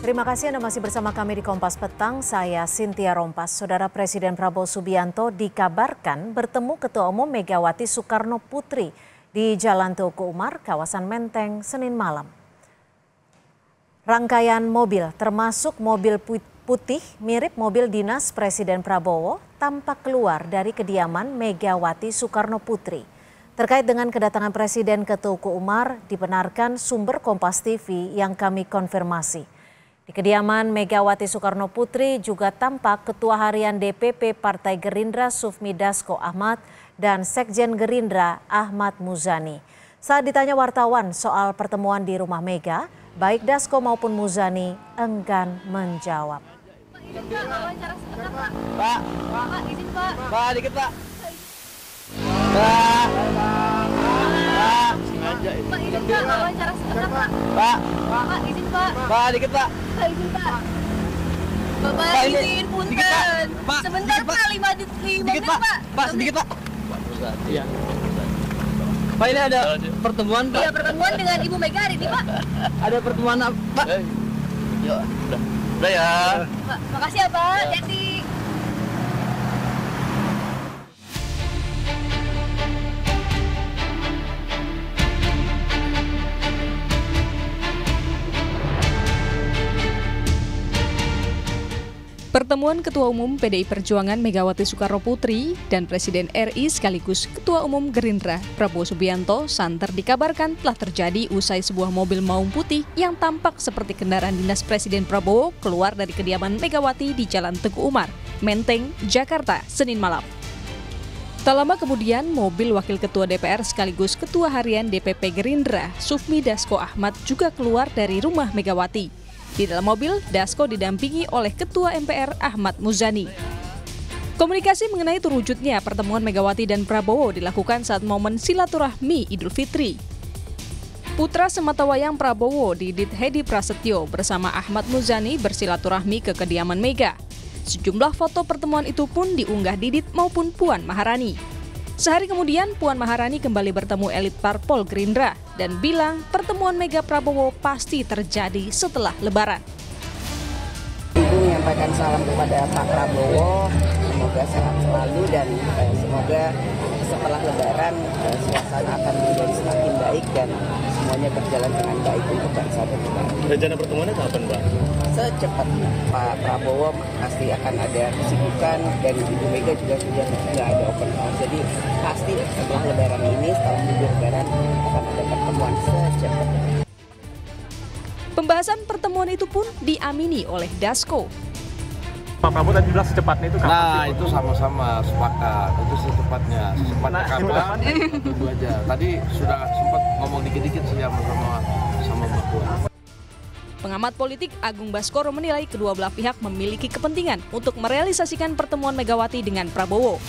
Terima kasih Anda masih bersama kami di Kompas Petang, saya Cynthia Rompas. Saudara Presiden Prabowo Subianto dikabarkan bertemu Ketua Umum Megawati Soekarno Putri di Jalan Teguh Umar, kawasan Menteng, Senin malam. Rangkaian mobil termasuk mobil putih mirip mobil dinas Presiden Prabowo tampak keluar dari kediaman Megawati Soekarno Putri. Terkait dengan kedatangan Presiden ke Teguh Umar dibenarkan sumber Kompas TV yang kami konfirmasi. Di kediaman Megawati Soekarno Putri juga tampak Ketua Harian DPP Partai Gerindra Sufmi Dasko Ahmad dan Sekjen Gerindra Ahmad Muzani. Saat ditanya wartawan soal pertemuan di rumah Mega, baik Dasko maupun Muzani enggan menjawab. Pak, izin Pak. Pak, dikit Pak. Pak, izin Pak, wawancara sebentar Pak. Pak, izin Pak. Pak, dikit Pak. Pak, izin Pak. Bapak Pak, ini izin punten. dikit, Pak. Sebentar Dikit, Pak. Pak, 5 menit Pak. Pak, sedikit Pak. Iya. Pak, ini ada pertemuan Pak. Iya, pertemuan dengan Ibu Mega hari ini Pak. Ada pertemuan apa Pak? Ya, udah ya. Pak, makasih ya Pak. Hati-hati. Pertemuan Ketua Umum PDI Perjuangan Megawati Soekarno Putri dan Presiden RI sekaligus Ketua Umum Gerindra Prabowo Subianto santer dikabarkan telah terjadi usai sebuah mobil maung putih yang tampak seperti kendaraan dinas Presiden Prabowo keluar dari kediaman Megawati di Jalan Teguh Umar, Menteng, Jakarta, Senin malam. Tak lama kemudian, mobil Wakil Ketua DPR sekaligus Ketua Harian DPP Gerindra Sufmi Dasko Ahmad juga keluar dari rumah Megawati. Di dalam mobil, Dasko didampingi oleh Ketua MPR Ahmad Muzani. Komunikasi mengenai terwujudnya pertemuan Megawati dan Prabowo dilakukan saat momen silaturahmi Idul Fitri. Putra sematawayang Prabowo, Didit Hedi Prasetyo bersama Ahmad Muzani bersilaturahmi ke kediaman Mega. Sejumlah foto pertemuan itu pun diunggah Didit maupun Puan Maharani. Sehari kemudian, Puan Maharani kembali bertemu elit parpol Gerindra dan bilang pertemuan Mega Prabowo pasti terjadi setelah Lebaran. Ibu menyampaikan salam kepada Pak Prabowo, semoga sehat selalu dan semoga setelah Lebaran suasana akan menjadi semakin baik dan semuanya berjalan dengan baik untuk bangsa dan negara. Rencana pertemuannya kapan, Pak? Secepat Pak Prabowo pasti akan ada kesibukan dan Ibu Mega juga sudah nggak ada open house. Jadi pasti setelah Lebaran ini, setelah libur Lebaran akan ada pertemuan secepatnya. Pembahasan pertemuan itu pun diamini oleh Dasko. Pak Prabowo tadi bilang secepatnya itu kapan? Nah, itu sama-sama sepakat. Itu secepatnya. Secepatnya kapan? Tunggu aja. Tadi sudah sempat ngomong dikit-dikit sama Mbak Puan. Pengamat politik Agung Baskoro menilai kedua belah pihak memiliki kepentingan untuk merealisasikan pertemuan Megawati dengan Prabowo.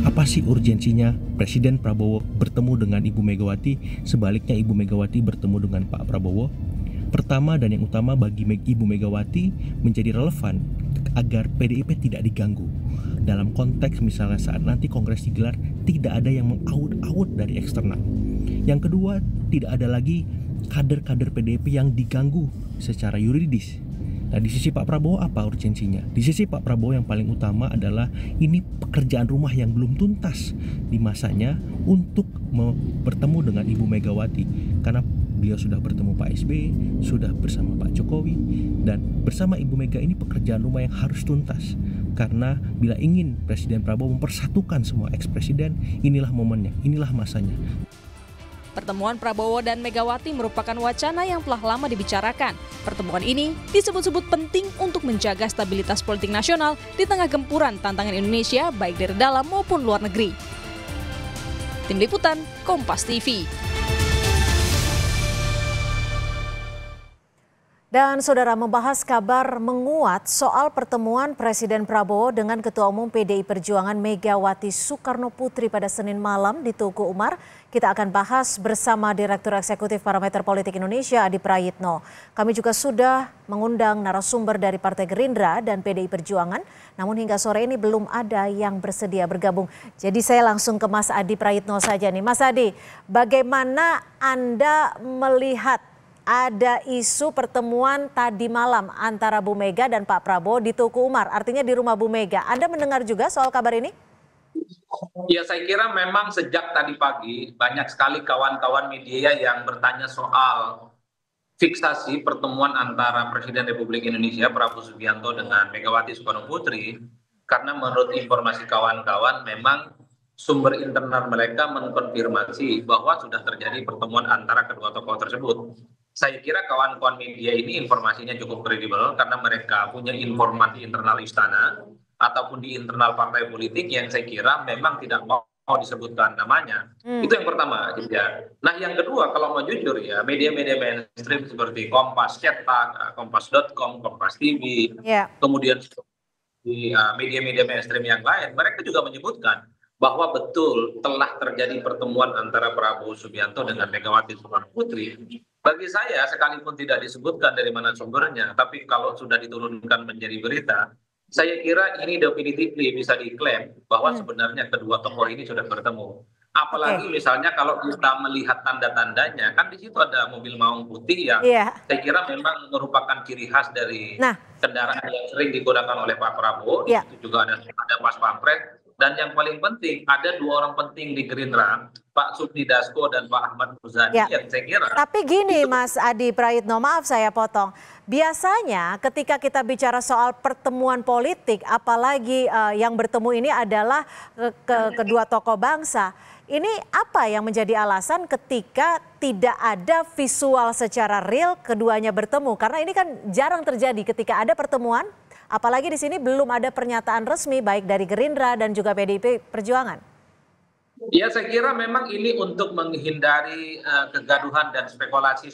Apa sih urgensinya Presiden Prabowo bertemu dengan Ibu Megawati, sebaliknya Ibu Megawati bertemu dengan Pak Prabowo? Pertama dan yang utama bagi Ibu Megawati menjadi relevan agar PDIP tidak diganggu. Dalam konteks misalnya saat nanti Kongres digelar, tidak ada yang mengaut-aut dari eksternal. Yang kedua, tidak ada lagi kader-kader PDIP yang diganggu secara yuridis. Nah, di sisi Pak Prabowo apa urgensinya? Di sisi Pak Prabowo yang paling utama adalah ini pekerjaan rumah yang belum tuntas di masanya untuk bertemu dengan Ibu Megawati. Karena beliau sudah bertemu Pak SBY, sudah bersama Pak Jokowi, dan bersama Ibu Mega ini pekerjaan rumah yang harus tuntas. Karena bila ingin Presiden Prabowo mempersatukan semua ex-presiden, inilah momennya, inilah masanya. Pertemuan Prabowo dan Megawati merupakan wacana yang telah lama dibicarakan. Pertemuan ini disebut-sebut penting untuk menjaga stabilitas politik nasional di tengah gempuran tantangan Indonesia baik dari dalam maupun luar negeri. Tim Liputan, Kompas TV. Dan saudara, membahas kabar menguat soal pertemuan Presiden Prabowo dengan Ketua Umum PDI Perjuangan Megawati Soekarno Putri pada Senin malam di Teguh Umar. Kita akan bahas bersama Direktur Eksekutif Parameter Politik Indonesia Adi Prayitno. Kami juga sudah mengundang narasumber dari Partai Gerindra dan PDI Perjuangan. Namun hingga sore ini belum ada yang bersedia bergabung. Jadi saya langsung ke Mas Adi Prayitno saja nih. Mas Adi, bagaimana Anda melihat ada isu pertemuan tadi malam antara Bu Mega dan Pak Prabowo di Tuku Umar, artinya di rumah Bu Mega. Anda mendengar juga soal kabar ini? Ya, saya kira memang sejak tadi pagi banyak sekali kawan-kawan media yang bertanya soal fiksasi pertemuan antara Presiden Republik Indonesia Prabowo Subianto dengan Megawati Soekarno Putri, karena menurut informasi kawan-kawan memang sumber internal mereka mengkonfirmasi bahwa sudah terjadi pertemuan antara kedua tokoh tersebut. Saya kira kawan-kawan media ini informasinya cukup kredibel karena mereka punya informasi internal istana ataupun di internal partai politik yang saya kira memang tidak mau disebutkan namanya. Itu yang pertama. Ya. Nah, yang kedua, kalau mau jujur ya, media-media mainstream seperti Kompas Cetak, Kompas.com, Kompas TV, kemudian di media-media mainstream yang lain, mereka juga menyebutkan bahwa betul telah terjadi pertemuan antara Prabowo Subianto dengan Megawati Soekarno Putri. Bagi saya, sekalipun tidak disebutkan dari mana sumbernya, tapi kalau sudah diturunkan menjadi berita, saya kira ini definitively bisa diklaim bahwa sebenarnya kedua tokoh ini sudah bertemu. Apalagi misalnya kalau kita melihat tanda-tandanya, kan di situ ada mobil maung putih yang saya kira memang merupakan ciri khas dari kendaraan yang sering digunakan oleh Pak Prabowo. Itu juga ada Pas Pampres. Dan yang paling penting, ada dua orang penting di Gerindra, Pak Sufmi Dasko dan Pak Ahmad Muzani yang saya kira. Tapi gini Mas Adi Praitno, maaf saya potong. Biasanya ketika kita bicara soal pertemuan politik, apalagi yang bertemu ini adalah kedua tokoh bangsa. Ini apa yang menjadi alasan ketika tidak ada visual secara real keduanya bertemu? Karena ini kan jarang terjadi ketika ada pertemuan. Apalagi di sini belum ada pernyataan resmi baik dari Gerindra dan juga PDIP Perjuangan. Ya, saya kira memang ini untuk menghindari kegaduhan dan spekulasi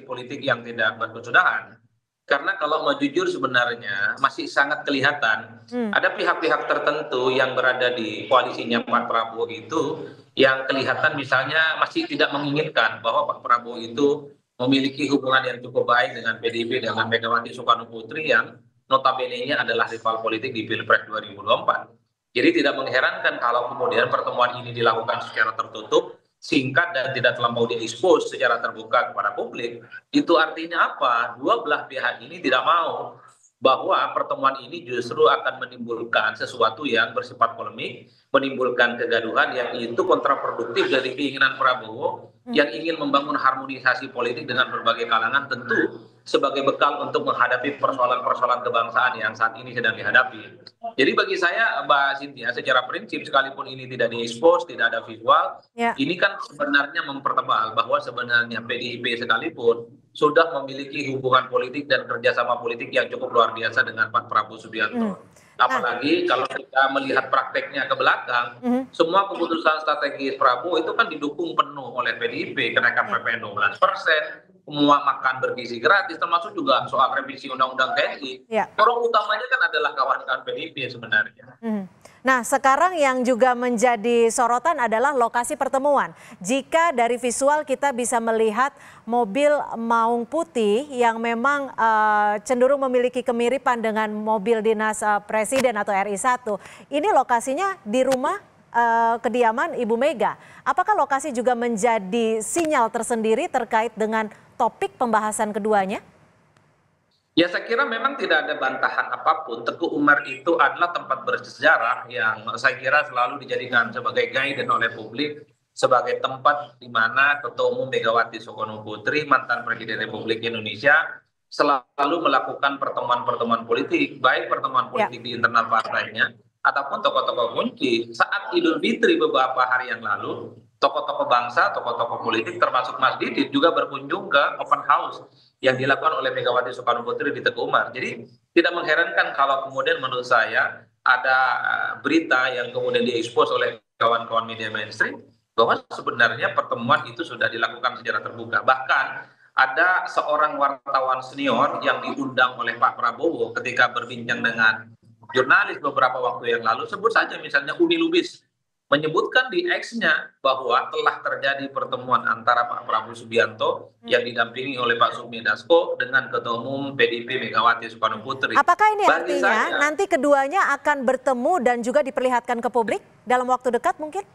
politik yang tidak berkesudahan. Karena kalau mau jujur sebenarnya masih sangat kelihatan ada pihak-pihak tertentu yang berada di koalisinya Pak Prabowo itu yang kelihatan misalnya masih tidak menginginkan bahwa Pak Prabowo itu memiliki hubungan yang cukup baik dengan PDIP, dengan Megawati Soekarno Putri yang notabene-nya adalah rival politik di Pilpres 2024. Jadi tidak mengherankan kalau kemudian pertemuan ini dilakukan secara tertutup, singkat dan tidak terlampau diekspos secara terbuka kepada publik. Itu artinya apa? Dua belah pihak ini tidak mau bahwa pertemuan ini justru akan menimbulkan sesuatu yang bersifat polemik, menimbulkan kegaduhan yang itu kontraproduktif dari keinginan Prabowo yang ingin membangun harmonisasi politik dengan berbagai kalangan, tentu sebagai bekal untuk menghadapi persoalan-persoalan kebangsaan yang saat ini sedang dihadapi. Jadi bagi saya, Mbak Cynthia, secara prinsip sekalipun ini tidak diekspos, tidak ada visual, ini kan sebenarnya mempertebal bahwa sebenarnya PDIP sekalipun sudah memiliki hubungan politik dan kerjasama politik yang cukup luar biasa dengan Pak Prabowo Subianto. Apalagi kalau kita melihat prakteknya ke belakang, semua keputusan strategis Prabowo itu kan didukung penuh oleh PDIP, kenaikan PPN 12%, semua makan bergizi gratis, termasuk juga soal revisi Undang-Undang TNI. Orang utamanya kan adalah kawan-kawan PDIP sebenarnya. Nah, sekarang yang juga menjadi sorotan adalah lokasi pertemuan. Jika dari visual kita bisa melihat mobil maung putih yang memang cenderung memiliki kemiripan dengan mobil dinas Presiden atau RI1. Ini lokasinya di rumah kediaman Ibu Mega. Apakah lokasi juga menjadi sinyal tersendiri terkait dengan topik pembahasan keduanya? Ya, saya kira memang tidak ada bantahan apapun. Teguh Umar itu adalah tempat bersejarah yang saya kira selalu dijadikan sebagai guidance oleh publik, sebagai tempat di mana Ketua Umum Megawati Soekarno Putri, mantan Presiden Republik Indonesia, selalu melakukan pertemuan-pertemuan politik, baik pertemuan politik di internal partainya, ataupun tokoh-tokoh kunci. Saat Idul Fitri beberapa hari yang lalu, tokoh-tokoh bangsa, tokoh-tokoh politik termasuk Mas Didit juga berkunjung ke open house yang dilakukan oleh Megawati Soekarno Putri di Teguh Umar. Jadi tidak mengherankan kalau kemudian menurut saya ada berita yang kemudian diekspos oleh kawan-kawan media mainstream bahwa sebenarnya pertemuan itu sudah dilakukan secara terbuka. Bahkan ada seorang wartawan senior yang diundang oleh Pak Prabowo ketika berbincang dengan jurnalis beberapa waktu yang lalu, sebut saja misalnya Uni Lubis, menyebutkan di X-nya bahwa telah terjadi pertemuan antara Pak Prabowo Subianto yang didampingi oleh Pak Sufmi Dasko dengan Ketua Umum PDIP Megawati Soekarno Putri. Apakah ini artinya nanti keduanya akan bertemu dan juga diperlihatkan ke publik dalam waktu dekat mungkin?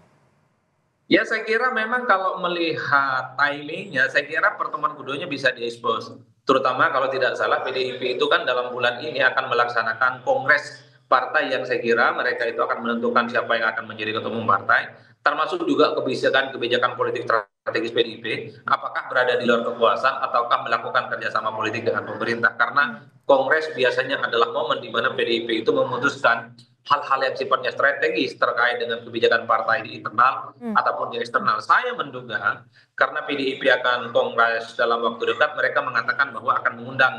Ya saya kira memang kalau melihat timingnya, saya kira pertemuan keduanya bisa diekspos. Terutama kalau tidak salah PDIP itu kan dalam bulan ini akan melaksanakan kongres partai yang saya kira mereka itu akan menentukan siapa yang akan menjadi ketua umum partai. Termasuk juga kebijakan politik strategis PDIP, apakah berada di luar kekuasaan ataukah melakukan kerjasama politik dengan pemerintah. Karena kongres biasanya adalah momen di mana PDIP itu memutuskan hal-hal yang sifatnya strategis terkait dengan kebijakan partai di internal ataupun di eksternal. Saya menduga karena PDIP akan kongres dalam waktu dekat, mereka mengatakan bahwa akan mengundang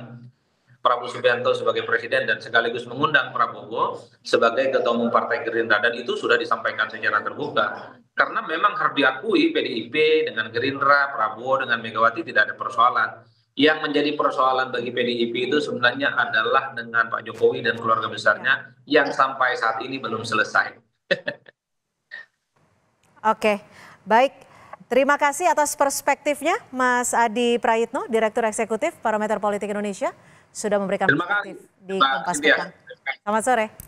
Prabowo Subianto sebagai presiden dan sekaligus mengundang Prabowo sebagai ketua umum Partai Gerindra, dan itu sudah disampaikan secara terbuka. Karena memang harus diakui PDIP dengan Gerindra, Prabowo dengan Megawati tidak ada persoalan. Yang menjadi persoalan bagi PDIP itu sebenarnya adalah dengan Pak Jokowi dan keluarga besarnya yang sampai saat ini belum selesai. Oke, baik. Terima kasih atas perspektifnya Mas Adi Prayitno, Direktur Eksekutif Parameter Politik Indonesia, sudah memberikan perspektif di Kompas Petang. Selamat sore.